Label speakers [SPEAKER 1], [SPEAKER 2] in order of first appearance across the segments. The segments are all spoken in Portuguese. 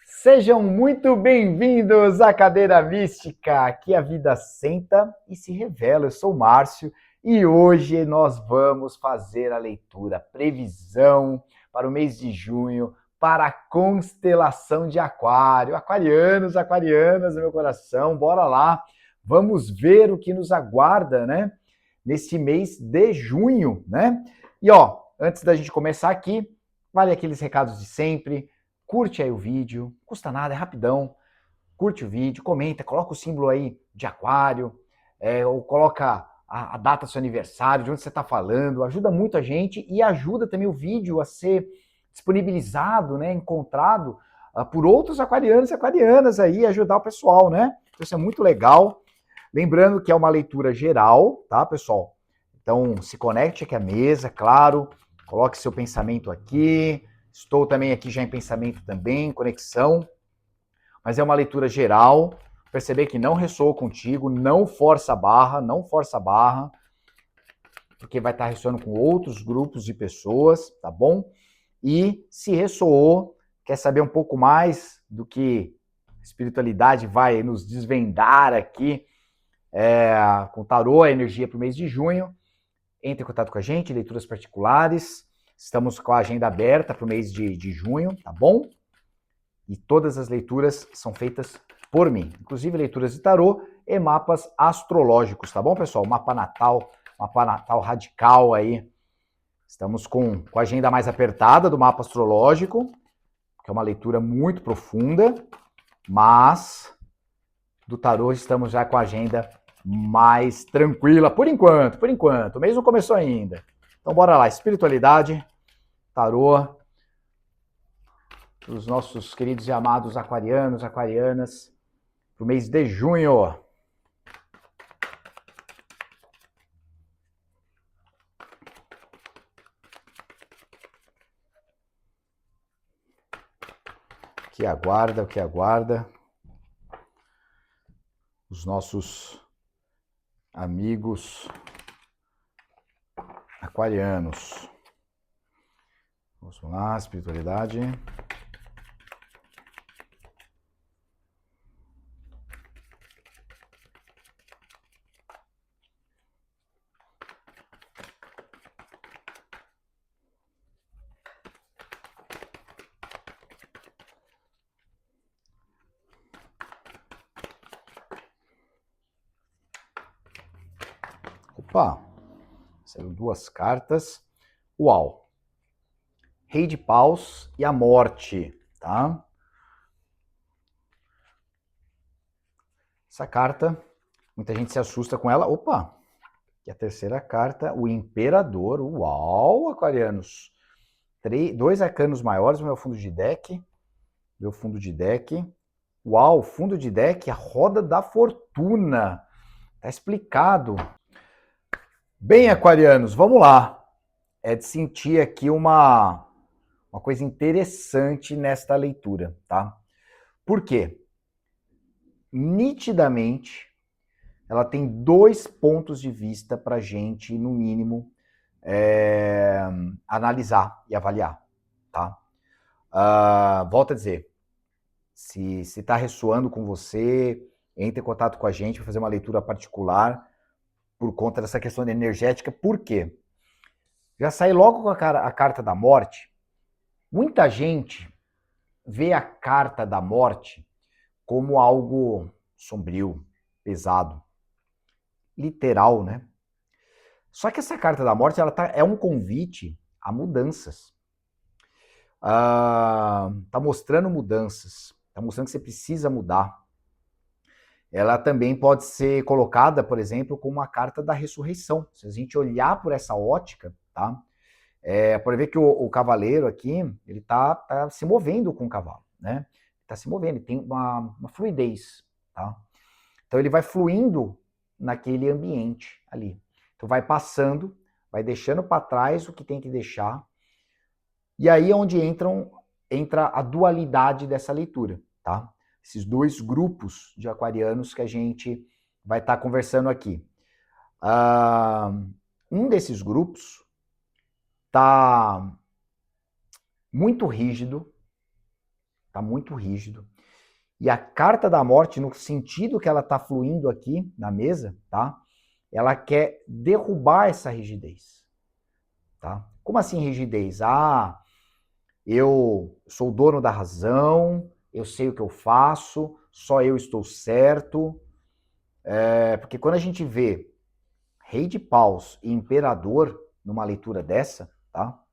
[SPEAKER 1] Sejam muito bem-vindos à Cadeira Mística. Aqui a vida senta e se revela. Eu sou o Márcio e hoje nós vamos fazer a leitura, previsão para o mês de junho, para a constelação de Aquário. Aquarianos, aquarianas do meu coração, bora lá. Vamos ver o que nos aguarda, né? Neste mês de junho, né? E ó, antes da gente começar aqui, vale aqueles recados de sempre. Curte aí o vídeo, não custa nada, é rapidão. Curte o vídeo, comenta, coloca o símbolo aí de aquário, ou coloca a data do seu aniversário, de onde você está falando, ajuda muito a gente e ajuda também o vídeo a ser disponibilizado, né, encontrado por outros aquarianos e aquarianas aí, ajudar o pessoal, né? Isso é muito legal. Lembrando que é uma leitura geral, tá, pessoal? Então, se conecte aqui à mesa, claro, coloque seu pensamento aqui. Estou também aqui já em pensamento também, conexão. Mas é uma leitura geral. Perceber que não ressoou contigo, não força a barra, porque vai estar ressoando com outros grupos de pessoas, tá bom? E se ressoou, quer saber um pouco mais do que a espiritualidade vai nos desvendar aqui, com o tarô, a energia para o mês de junho, entre em contato com a gente, leituras particulares. Estamos com a agenda aberta para o mês de junho, tá bom? E todas as leituras são feitas por mim, inclusive leituras de tarô e mapas astrológicos, tá bom, pessoal? Mapa natal radical aí. Estamos com a agenda mais apertada do mapa astrológico, que é uma leitura muito profunda, mas do tarô estamos já com a agenda mais tranquila, por enquanto. O mês não começou ainda. Então bora lá, espiritualidade, tarô, os nossos queridos e amados aquarianos, aquarianas, para o mês de junho. O que aguarda os nossos amigos aquarianos. Vamos lá, espiritualidade. Opa, saíram duas cartas. Uau! Rei de Paus e a Morte, tá? Essa carta, muita gente se assusta com ela. Opa! E a terceira carta, o Imperador. Uau, aquarianos! Dois arcanos maiores no meu fundo de deck. Uau, fundo de deck, a Roda da Fortuna. Tá explicado. Bem, aquarianos, vamos lá. É de sentir aqui uma coisa interessante nesta leitura, tá? Por quê? Nitidamente, ela tem dois pontos de vista para a gente, no mínimo, analisar e avaliar, tá? Volto a dizer, se está ressoando com você, entre em contato com a gente para fazer uma leitura particular por conta dessa questão energética. Por quê? Já saí logo com a carta da morte. Muita gente vê a carta da morte como algo sombrio, pesado, literal, né? Só que essa carta da morte é um convite a mudanças. Tá mostrando mudanças, tá mostrando que você precisa mudar. Ela também pode ser colocada, por exemplo, como uma carta da ressurreição. Se a gente olhar por essa ótica, tá? Pode ver que o cavaleiro aqui, ele tá se movendo com o cavalo, né? Tá se movendo, ele tem uma fluidez, tá? Então ele vai fluindo naquele ambiente ali. Então vai passando, vai deixando para trás o que tem que deixar. E aí é onde entra a dualidade dessa leitura, tá? Esses dois grupos de aquarianos que a gente vai estar conversando aqui. Um desses grupos tá muito rígido, tá muito rígido. E a carta da morte, no sentido que ela tá fluindo aqui na mesa, tá? Ela quer derrubar essa rigidez, tá? Como assim rigidez? Ah, eu sou o dono da razão, eu sei o que eu faço, só eu estou certo. Porque quando a gente vê Rei de Paus e Imperador numa leitura dessa, tá?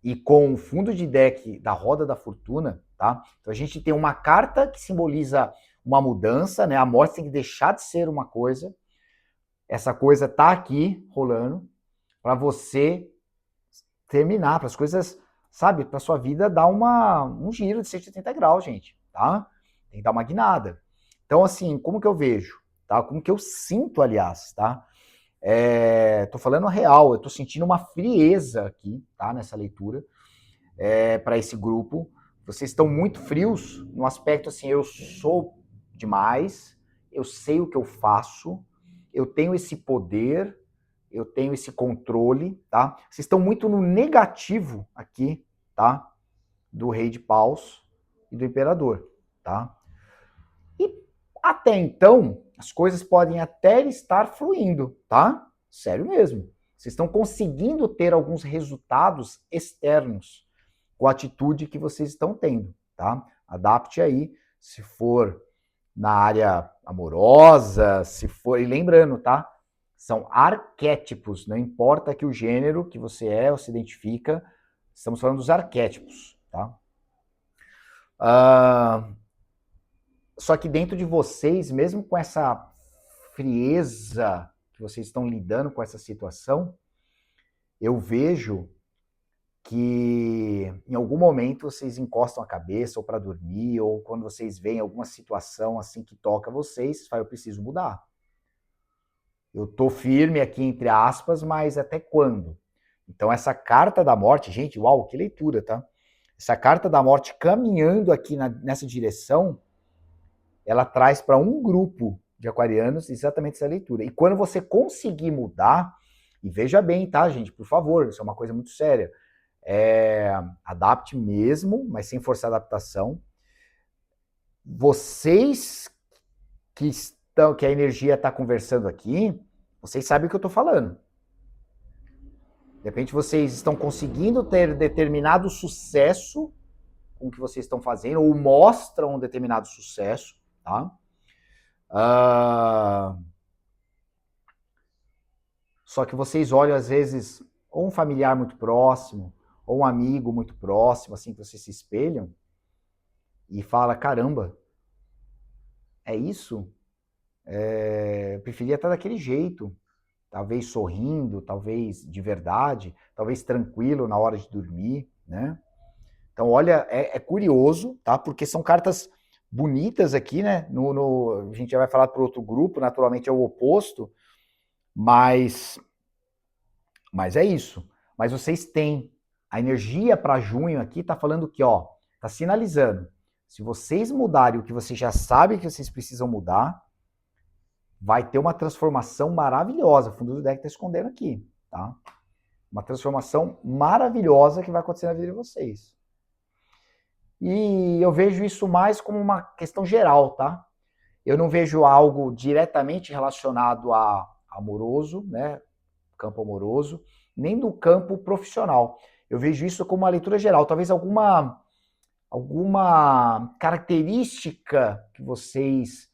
[SPEAKER 1] E com o fundo de deck da Roda da Fortuna, tá? Então a gente tem uma carta que simboliza uma mudança, né? A morte tem que deixar de ser uma coisa. Essa coisa tá aqui rolando para você terminar, para as coisas, sabe, para sua vida dar um giro de 180 graus, gente, tá? Tem que dar uma guinada. Então, assim, como que eu vejo, tá? Como que eu sinto, aliás, tá? Tô falando a real, eu tô sentindo uma frieza aqui, tá? Nessa leitura, para esse grupo. Vocês estão muito frios no aspecto assim, eu sou demais, eu sei o que eu faço, eu tenho esse poder, eu tenho esse controle, tá? Vocês estão muito no negativo aqui, tá? Do Rei de Paus e do Imperador, tá? E até então, as coisas podem até estar fluindo, tá? Sério mesmo. Vocês estão conseguindo ter alguns resultados externos com a atitude que vocês estão tendo, tá? Adapte aí, se for na área amorosa, se for... E lembrando, tá? São arquétipos, não importa que o gênero que você é ou se identifica, estamos falando dos arquétipos, tá? Só que dentro de vocês, mesmo com essa frieza que vocês estão lidando com essa situação, eu vejo que em algum momento vocês encostam a cabeça ou para dormir, ou quando vocês veem alguma situação assim que toca vocês, eu preciso mudar. Eu tô firme aqui entre aspas, mas até quando? Então essa carta da morte, gente, uau, que leitura, tá? Essa carta da morte caminhando aqui nessa direção, ela traz para um grupo de aquarianos exatamente essa leitura. E quando você conseguir mudar, e veja bem, tá, gente, por favor, isso é uma coisa muito séria, adapte mesmo, mas sem forçar a adaptação. Vocês que a energia está conversando aqui, vocês sabem o que eu estou falando. De repente vocês estão conseguindo ter determinado sucesso com o que vocês estão fazendo, ou mostram um determinado sucesso, tá? Só que vocês olham, às vezes, ou um familiar muito próximo, ou um amigo muito próximo, assim, que vocês se espelham, e fala, caramba, é isso? Eu preferia estar daquele jeito, talvez sorrindo, talvez de verdade, talvez tranquilo na hora de dormir, né? Então, olha, é curioso, tá? Porque são cartas bonitas aqui, né? A gente já vai falar para outro grupo, naturalmente é o oposto, mas é isso. Mas vocês têm a energia para junho aqui, tá falando que, ó, tá sinalizando. Se vocês mudarem o que vocês já sabem que vocês precisam mudar, vai ter uma transformação maravilhosa. O fundo do deck tá escondendo aqui, tá? Uma transformação maravilhosa que vai acontecer na vida de vocês. E eu vejo isso mais como uma questão geral, tá? Eu não vejo algo diretamente relacionado a amoroso, né? Campo amoroso, nem do campo profissional. Eu vejo isso como uma leitura geral. Talvez alguma característica que vocês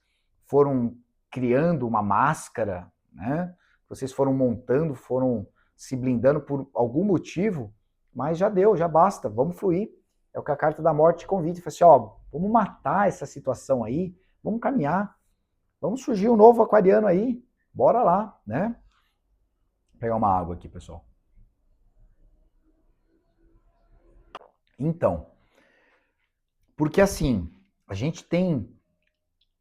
[SPEAKER 1] foram criando uma máscara, né? Vocês foram montando, foram se blindando por algum motivo, mas já deu, já basta, vamos fluir. É o que a carta da morte convida. Fala assim, ó, vamos matar essa situação aí, vamos caminhar, vamos surgir um novo aquariano aí, bora lá, né? Vou pegar uma água aqui, pessoal. Então, porque assim, a gente tem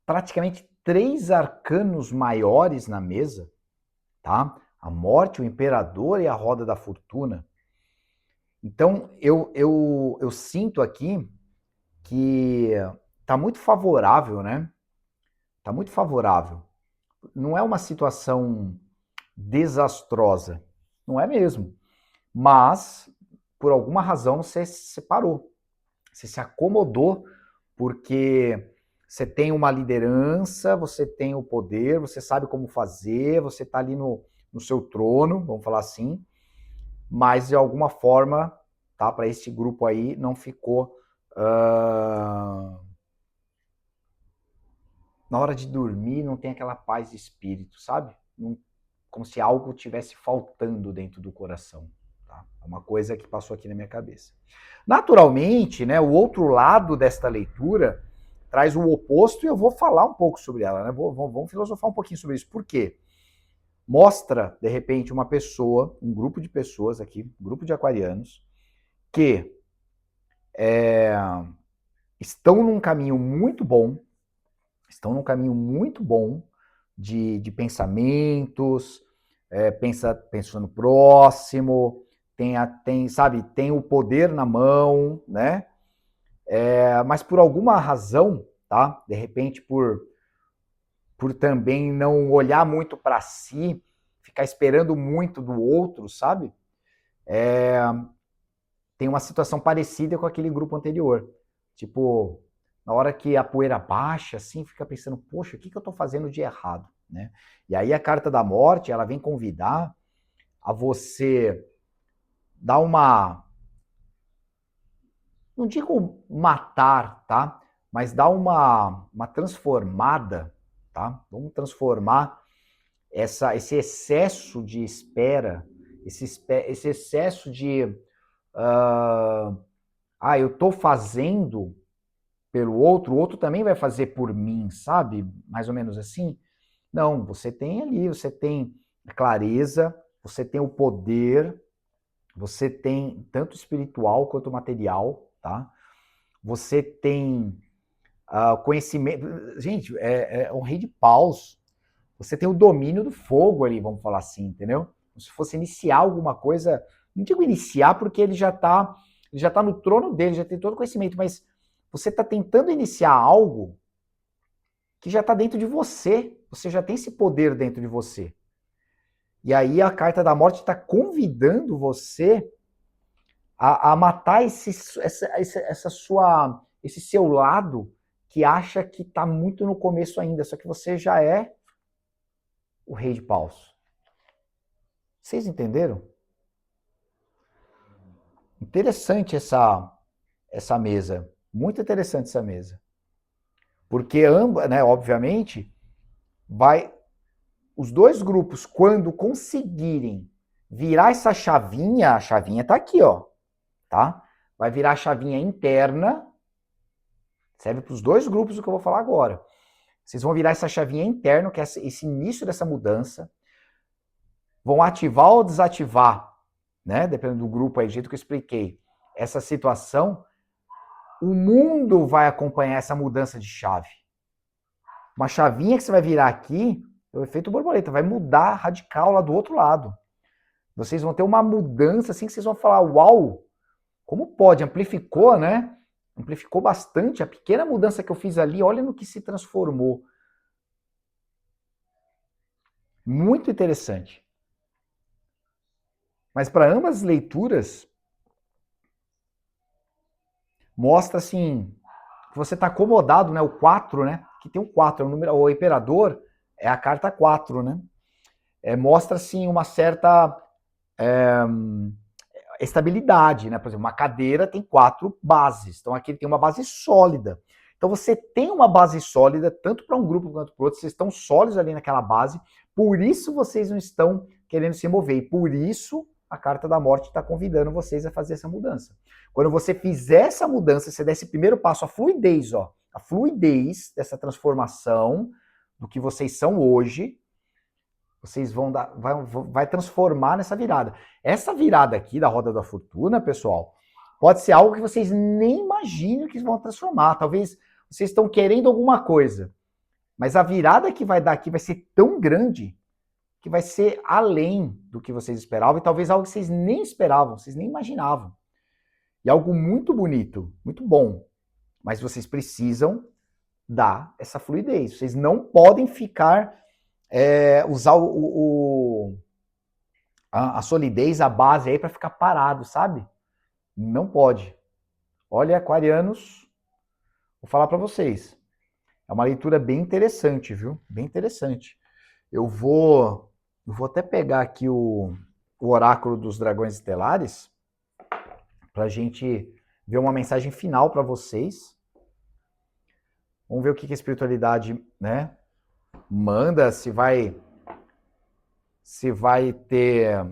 [SPEAKER 1] praticamente 3 arcanos maiores na mesa, tá? A morte, o imperador e a roda da fortuna. Então, eu sinto aqui que tá muito favorável, né? Tá muito favorável. Não é uma situação desastrosa. Não é mesmo. Mas, por alguma razão, você se separou. Você se acomodou porque você tem uma liderança, você tem o poder, você sabe como fazer, você está ali no seu trono, vamos falar assim, mas de alguma forma, tá, para esse grupo aí, não ficou... na hora de dormir, não tem aquela paz de espírito, sabe? Como se algo tivesse faltando dentro do coração. Tá? É uma coisa que passou aqui na minha cabeça. Naturalmente, né, o outro lado desta leitura traz o oposto e eu vou falar um pouco sobre ela. Né? Vamos filosofar um pouquinho sobre isso. Por quê? Mostra, de repente, uma pessoa, um grupo de pessoas aqui, um grupo de aquarianos, que estão num caminho muito bom, de pensamentos, pensa no próximo, tem o poder na mão, né? Mas por alguma razão, tá? De repente por também não olhar muito para si, ficar esperando muito do outro, sabe? Tem uma situação parecida com aquele grupo anterior. Tipo, na hora que a poeira baixa, assim, fica pensando, poxa, o que eu estou fazendo de errado? Né? E aí a carta da morte, ela vem convidar a você dar uma... não digo matar, tá? Mas dar uma transformada, tá? Vamos transformar esse excesso de espera, esse excesso de... eu tô fazendo pelo outro, o outro também vai fazer por mim, sabe? Mais ou menos assim. Não, você tem ali, você tem a clareza, você tem o poder, você tem tanto espiritual quanto material, tá? Você tem conhecimento. Gente, é um rei de paus. Você tem o domínio do fogo ali, vamos falar assim, entendeu? Se fosse iniciar alguma coisa, não digo iniciar porque ele já tá no trono dele, já tem todo o conhecimento, mas você está tentando iniciar algo que já está dentro de você. Você já tem esse poder dentro de você. E aí a carta da morte está convidando você a matar esse seu lado que acha que está muito no começo ainda, só que você já é o rei de paus. Vocês entenderam? Interessante essa mesa. Muito interessante essa mesa. Porque ambas, né, obviamente, os dois grupos, quando conseguirem virar essa chavinha, a chavinha tá aqui, ó, tá? Vai virar a chavinha interna, serve para os dois grupos o que eu vou falar agora. Vocês vão virar essa chavinha interna, que é esse início dessa mudança, vão ativar ou desativar, né? Dependendo do grupo aí, do jeito que eu expliquei, essa situação, o mundo vai acompanhar essa mudança de chave. Uma chavinha que você vai virar aqui, é o efeito borboleta, vai mudar radical lá do outro lado. Vocês vão ter uma mudança assim que vocês vão falar, uau, como pode? Amplificou, né? Amplificou bastante. A pequena mudança que eu fiz ali, olha no que se transformou. Muito interessante. Mas para ambas as leituras, mostra assim, que você está acomodado, né? O 4, né? Que tem o 4, é o número, o imperador é a carta 4, né? Mostra assim uma certa estabilidade, né? Por exemplo, uma cadeira tem 4 bases, então aqui tem uma base sólida. Então você tem uma base sólida, tanto para um grupo quanto para outro, vocês estão sólidos ali naquela base, por isso vocês não estão querendo se mover, e por isso a carta da morte está convidando vocês a fazer essa mudança. Quando você fizer essa mudança, você der esse primeiro passo, a fluidez, ó, a fluidez dessa transformação do que vocês são hoje, vocês vão dar, vai transformar nessa virada. Essa virada aqui da roda da fortuna, pessoal, pode ser algo que vocês nem imaginam que vão transformar. Talvez vocês estão querendo alguma coisa, mas a virada que vai dar aqui vai ser tão grande que vai ser além do que vocês esperavam e talvez algo que vocês nem esperavam, vocês nem imaginavam. E algo muito bonito, muito bom. Mas vocês precisam dar essa fluidez. Vocês não podem ficar usar a solidez, a base aí para ficar parado, sabe? Não pode. Olha, aquarianos, vou falar para vocês. É uma leitura bem interessante, viu? Bem interessante. Eu vou até pegar aqui o Oráculo dos Dragões Estelares para a gente ver uma mensagem final para vocês. Vamos ver o que a espiritualidade, né, manda, se vai ter,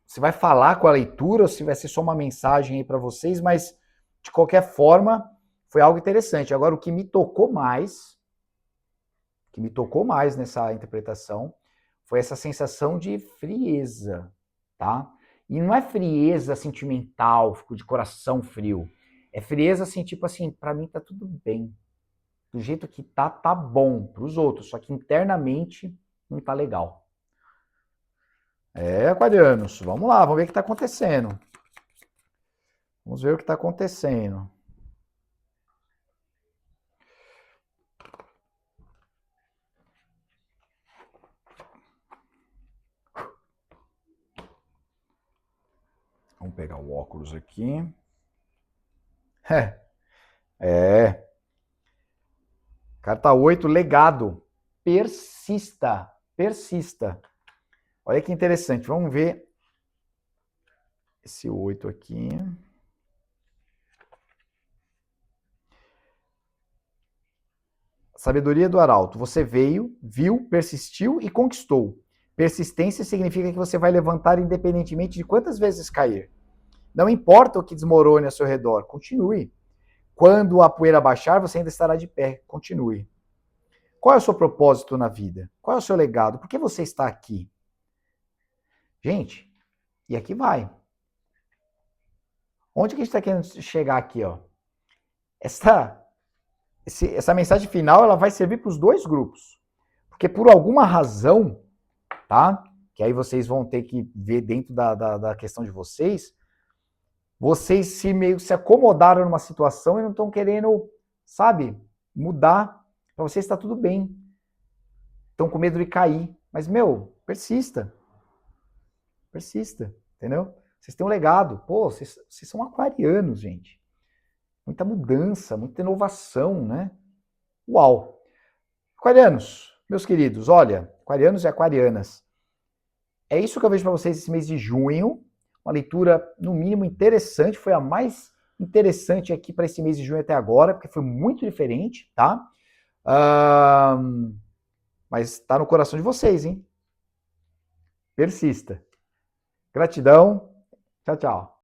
[SPEAKER 1] se vai falar com a leitura ou se vai ser só uma mensagem aí para vocês, mas de qualquer forma foi algo interessante. Agora, o que me tocou mais nessa interpretação foi essa sensação de frieza, tá? E não é frieza sentimental, de coração frio. É frieza assim, tipo assim, para mim tá tudo bem. Do jeito que tá bom pros outros, só que internamente não tá legal. Aquarianos, vamos lá, vamos ver o que tá acontecendo. Vamos ver o que tá acontecendo. Vamos pegar o óculos aqui. Carta 8, legado. Persista. Persista. Olha que interessante. Vamos ver esse 8 aqui. Sabedoria do Arauto. Você veio, viu, persistiu e conquistou. Persistência significa que você vai levantar independentemente de quantas vezes cair. Não importa o que desmorone ao seu redor, continue. Quando a poeira baixar, você ainda estará de pé. Continue. Qual é o seu propósito na vida? Qual é o seu legado? Por que você está aqui? Gente, e aqui vai. Onde que a gente está querendo chegar aqui, ó? Essa mensagem final ela vai servir para os dois grupos. Porque por alguma razão, tá? Que aí vocês vão ter que ver dentro da questão de vocês, vocês se acomodaram numa situação e não estão querendo, sabe, mudar. Para vocês está tudo bem. Estão com medo de cair. Mas, meu, persista. Persista, entendeu? Vocês têm um legado. Pô, vocês são aquarianos, gente. Muita mudança, muita inovação, né? Uau! Aquarianos, meus queridos, olha, aquarianos e aquarianas, é isso que eu vejo para vocês esse mês de junho. Uma leitura, no mínimo, interessante. Foi a mais interessante aqui para esse mês de junho até agora, porque foi muito diferente, tá? Mas tá no coração de vocês, hein? Persista. Gratidão. Tchau, tchau.